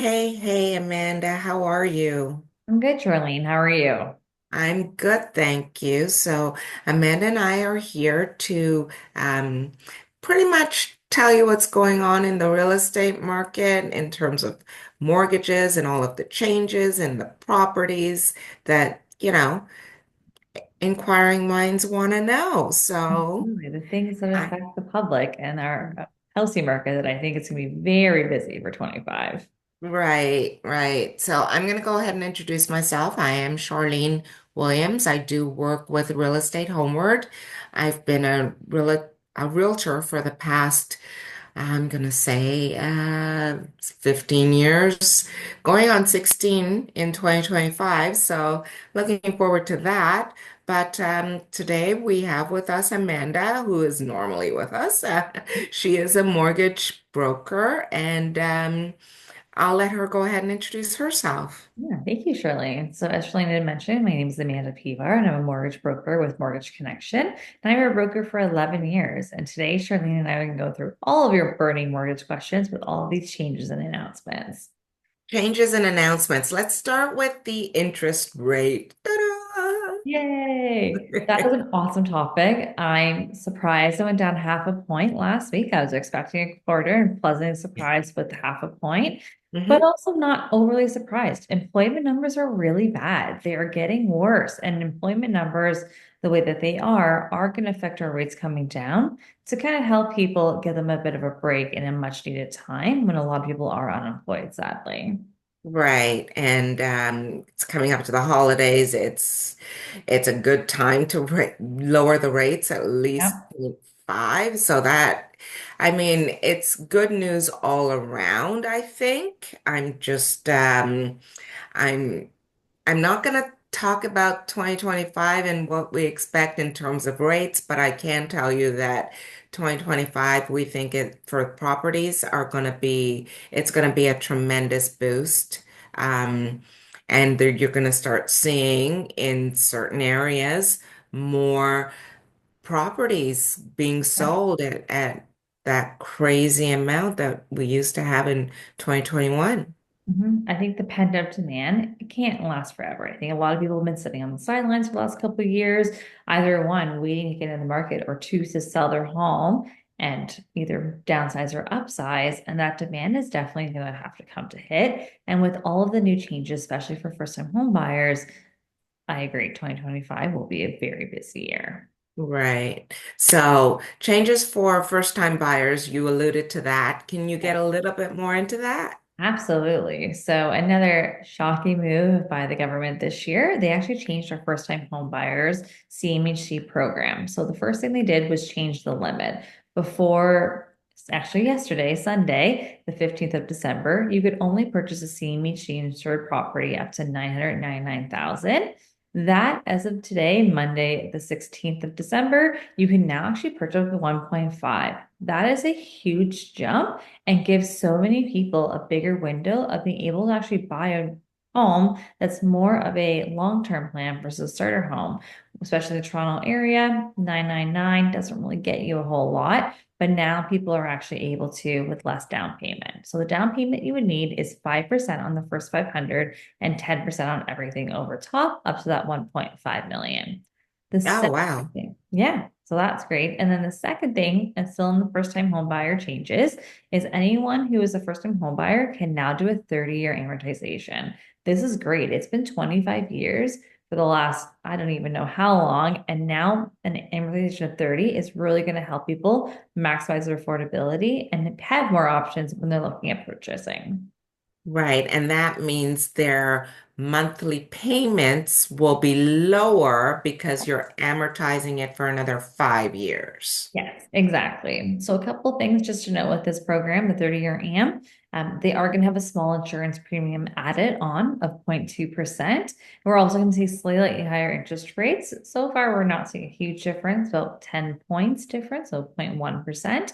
Hey, Amanda, how are you? I'm good, Charlene. How are you? I'm good, thank you. So, Amanda and I are here to um, pretty much tell you what's going on in the real estate market in terms of mortgages and all of the changes and the properties that, inquiring minds want to know. So, Absolutely. The things that I, affect the public and our housing market that I think it's going to be very busy for 25. right. So I'm going to go ahead and introduce myself. I am Charlene Williams. I do work with Real Estate Homeward. I've been a realtor for the past, I'm going to say, 15 years, going on 16 in 2025. So looking forward to that. But today we have with us Amanda, who is normally with us. She is a mortgage broker and I'll let her go ahead and introduce herself. Yeah, thank you, Charlene. So, as Charlene had mentioned, my name is Amanda Pivar, and I'm a mortgage broker with Mortgage Connection. And I have a broker for 11 years. And today, Charlene and I are going to go through all of your burning mortgage questions with all of these changes and announcements. Changes and announcements. Let's start with the interest rate. Ta-da! Yay! That was an awesome topic. I'm surprised I went down half a point last week. I was expecting a quarter and pleasantly surprised with half a point, but Hmm. also not overly surprised. Employment numbers are really bad. They are getting worse, and employment numbers, the way that they are going to affect our rates coming down to kind of help people give them a bit of a break in a much needed time when a lot of people are unemployed, sadly. Right. And it's coming up to the holidays. It's a good time to lower the rates at least Yep. 5. So that, I mean, it's good news all around, I think. I'm I'm not going to talk about 2025 and what we expect in terms of rates, but I can tell you that 2025, we think it for properties are going to be, it's going to be a tremendous boost. Um, and you're going to start seeing in certain areas more properties being Yep. sold at that crazy amount that we used to have in 2021. I think the pent-up demand it can't last forever. I think a lot of people have been sitting on the sidelines for the last couple of years, either one, waiting to get in the market, or two, to sell their home and either downsize or upsize. And that demand is definitely going to have to come to hit. And with all of the new changes, especially for first-time home buyers, I agree, 2025 will be a very busy year. Right. So changes for first-time buyers, you alluded to that. Can you get a little bit more into that? Absolutely. So another shocking move by the government this year, they actually changed our first-time home buyers CMHC program. So the first thing they did was change the limit. Before, actually yesterday, Sunday, the 15th of December, you could only purchase a CMHC insured property up to 999,000. That, as of today, Monday, the 16th of December, you can now actually purchase the 1.5. That is a huge jump and gives so many people a bigger window of being able to actually buy a home that's more of a long-term plan versus a starter home, especially the Toronto area. 999 doesn't really get you a whole lot, but now people are actually able to with less down payment. So the down payment you would need is 5% on the first 500 and 10% on everything over top up to that 1.5 million. The Oh, second wow. thing, yeah, so that's great. And then the second thing, and still in the first time home buyer changes, is anyone who is a first time home buyer can now do a 30-year amortization. This is great. It's been 25 years for the last, I don't even know how long. And now an amortization of 30 is really going to help people maximize their affordability and have more options when they're looking at purchasing. Right. And that means their monthly payments will be lower because you're amortizing it for another 5 years. Yes, exactly. So a couple things just to note with this program, the 30-year AM, they are going to have a small insurance premium added on of 0.2%. We're also going to see slightly higher interest rates. So far, we're not seeing a huge difference, about 10 points difference, so 0.1%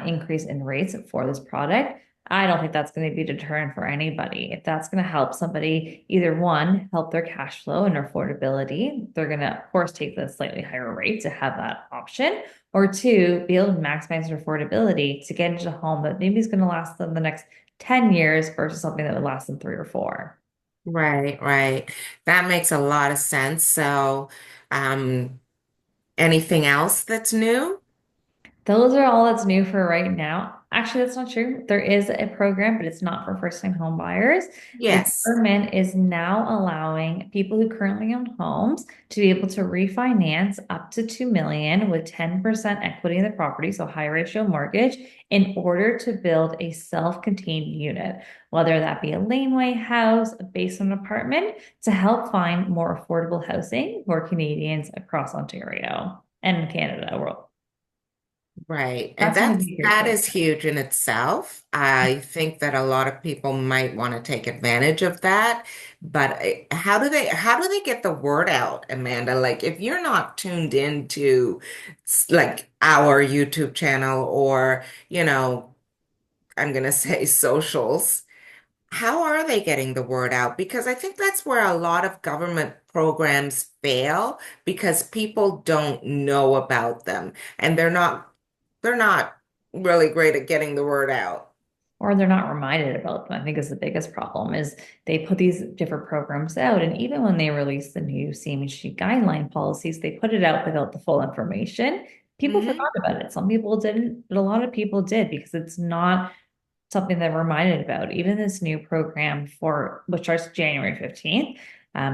increase in rates for this product. I don't think that's going to be a deterrent for anybody. If that's going to help somebody, either one, help their cash flow and their affordability, they're going to, of course, take the slightly higher rate to have that option, or two, be able to maximize their affordability to get into a home that maybe is going to last them the next 10 years versus something that would last them 3 or 4. Right, right. That makes a lot of sense. So, um, anything else that's new? Those are all that's new for right now. Actually, that's not true. There is a program, but it's not for first-time home buyers. The Yes. government is now allowing people who currently own homes to be able to refinance up to 2 million with 10% equity in the property, so high ratio mortgage, in order to build a self-contained unit, whether that be a laneway house, a basement apartment, to help find more affordable housing for Canadians across Ontario and Canada. Right. And That's going to be a great that program. is huge in itself. I think that a lot of people might want to take advantage of that. But how do they get the word out, Amanda? Like if you're not tuned into like our YouTube channel or, I'm gonna say socials. How are they getting the word out? Because I think that's where a lot of government programs fail because people don't know about them and they're not really great at getting the word out. Or they're not reminded about them. I think is the biggest problem is they put these different programs out, and even when they release the new CMHC guideline policies, they put it out without the full information. People Hmm. forgot about it. Some people didn't, but a lot of people did because it's not something that we're reminded about. Even this new program for which starts January 15th,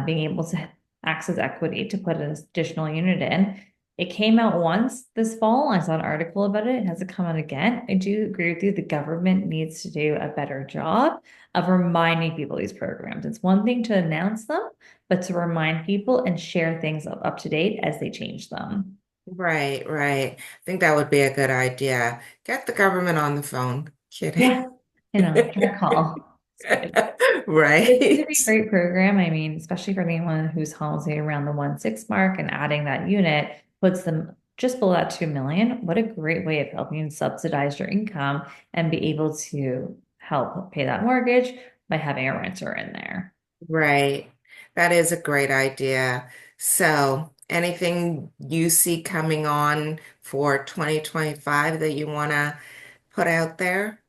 being able to access equity to put an additional unit in. It came out once this fall. I saw an article about it. It hasn't come out again. I do agree with you. The government needs to do a better job of reminding people these programs. It's one thing to announce them, but to remind people and share things up to date as they change them. Right, right. I think that would be a good idea. Get the government on the phone. Kidding. Yeah, try to call. It's good. It's going to be a Right. great program. I mean, especially for anyone whose homes are around the 1.6 mark and adding that unit puts them just below that 2 million. What a great way of helping you subsidize your income and be able to help pay that mortgage by having a renter in there. Right. That is a great idea. So, anything you see coming on for 2025 that you want to put out there?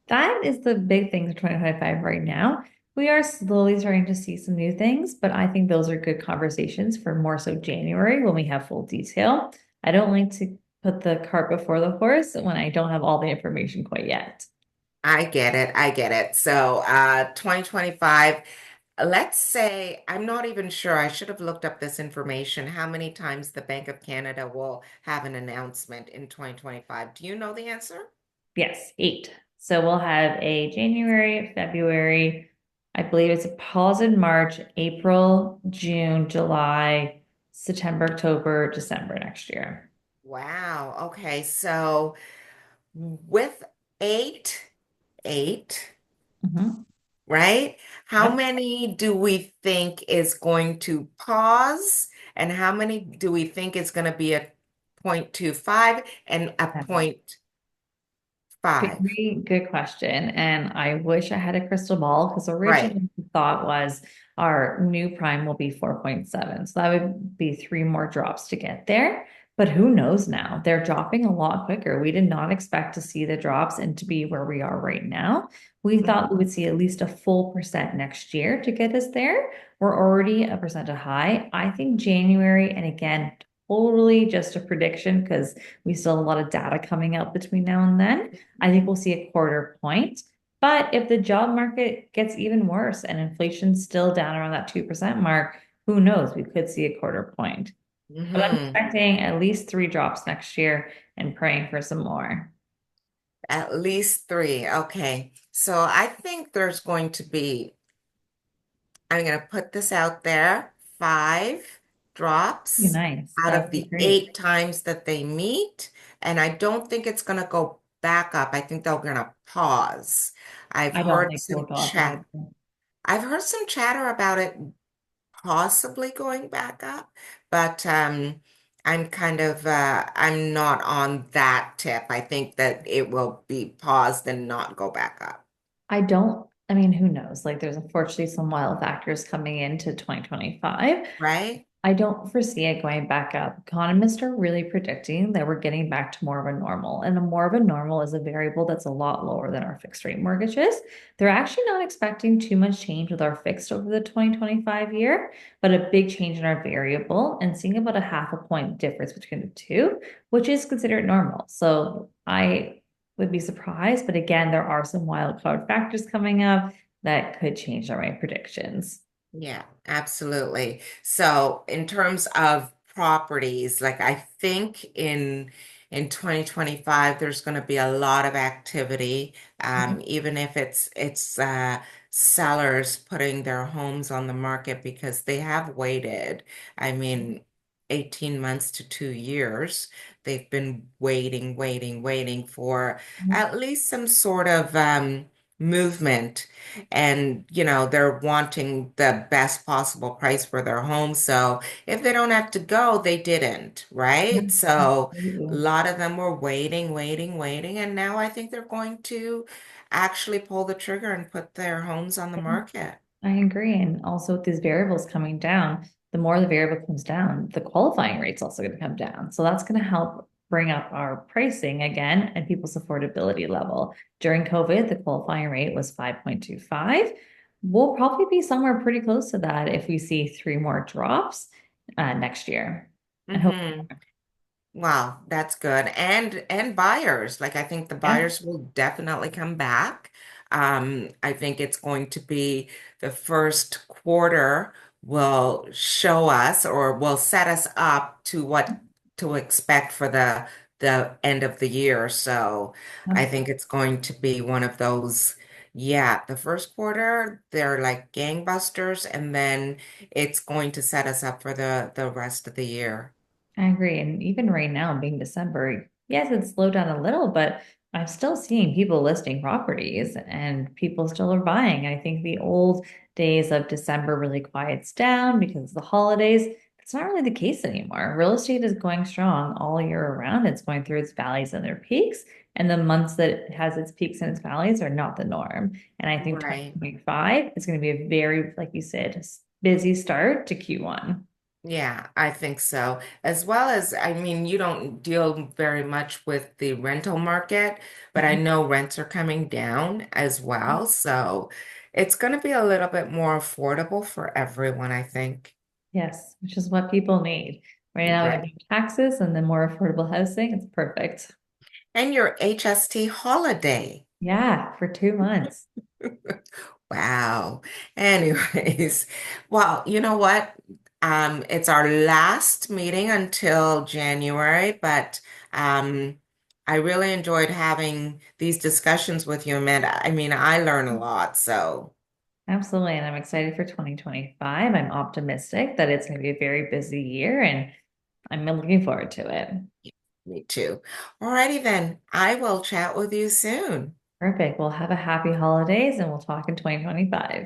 That is the big thing for 2025 right now. We are slowly starting to see some new things, but I think those are good conversations for more so January when we have full detail. I don't like to put the cart before the horse when I don't have all the information quite yet. I get it. I get it. So, 2025, let's say, I'm not even sure. I should have looked up this information, how many times the Bank of Canada will have an announcement in 2025. Do you know the answer? Yes, 8. So we'll have a January, February, I believe it's a pause in March, April, June, July, September, October, December next year. Wow. Okay. So, with eight, eight. Mhm. Right? How Yep. many do we think is going to pause? And how many do we think is going to be a 0.25 and a point five? Very good question. And I wish I had a crystal ball because Right. originally the thought was our new prime will be 4.7. So that would be 3 more drops to get there. But who knows now? They're dropping a lot quicker. We did not expect to see the drops and to be where we are right now. We thought we would see at least a full percent next year to get us there. We're already a percent high. I think January, and again, totally just a prediction because we still have a lot of data coming out between now and then. I think we'll see a 1/4 point. But if the job market gets even worse and inflation's still down around that 2% mark, who knows? We could see a 1/4 point. But I'm Hmm. expecting at least 3 drops next year and praying for some more. At least three. Okay. So I think there's going to be, I'm going to put this out there, 5 drops Nice. out That of would be the great. 8 times that they meet. And I don't think it's going to go back up. I think they're going to pause. I've I don't heard think we'll some go up chat. either. I've heard some chatter about it possibly going back up, but I'm not on that tip. I think that it will be paused and not go back up, I mean, who knows? Like, there's unfortunately some wild factors coming into 2025. right? I don't foresee it going back up. Economists are really predicting that we're getting back to more of a normal, and a more of a normal is a variable that's a lot lower than our fixed rate mortgages. They're actually not expecting too much change with our fixed over the 2025 year, but a big change in our variable and seeing about a half a point difference between the two, which is considered normal. So I would be surprised, but again, there are some wild card factors coming up that could change our rate predictions. Yeah, absolutely. So in terms of properties, like I think in 2025 there's going to be a lot of activity, even if it's sellers putting their homes on the market because they have waited. I mean, 18 months to 2 years. They've been waiting for at least some sort of movement, and they're wanting the best possible price for their home. So if they don't have to go, they didn't, right? So a Absolutely. lot of them were waiting, and now I think they're going to actually pull the trigger and put their homes on the market. I agree. And also with these variables coming down, the more the variable comes down, the qualifying rate's also going to come down. So that's going to help bring up our pricing again and people's affordability level. During COVID, the qualifying rate was 5.25. We'll probably be somewhere pretty close to that if we see three more drops next year. And hope, Hmm. Wow, that's good. And buyers, like I think the yeah, buyers will definitely come back. I think it's going to be the first quarter will show us or will set us up to what to expect for the end of the year. So I think absolutely. it's going to be one of those, yeah, the first quarter, they're like gangbusters, and then it's going to set us up for the rest of the year. I agree. And even right now, being December, yes, it's slowed down a little, but I'm still seeing people listing properties and people still are buying. I think the old days of December really quiets down because of the holidays. It's not really the case anymore. Real estate is going strong all year around. It's going through its valleys and their peaks. And the months that it has its peaks and its valleys are not the norm. And I think Right. 2025 is going to be a very, like you said, busy start to Q1. Yeah, I think so. As well as, I mean, you don't deal very much with the rental market, but I know rents are coming down as well. So it's going to be a little bit more affordable for everyone, I think. Yes, which is what people need. Right now, we have Right. no taxes and then more affordable housing. It's perfect. And your HST holiday. Yeah, for 2 months. Wow. Anyways, well, you know what? It's our last meeting until January, but I really enjoyed having these discussions with you, Amanda. I mean, I learn a lot, so Absolutely. And I'm excited for 2025. I'm optimistic that it's going to be a very busy year and I'm looking forward to it. me too. Alrighty then. I will chat with you soon. Perfect. We'll have a happy holidays and we'll talk in 2025.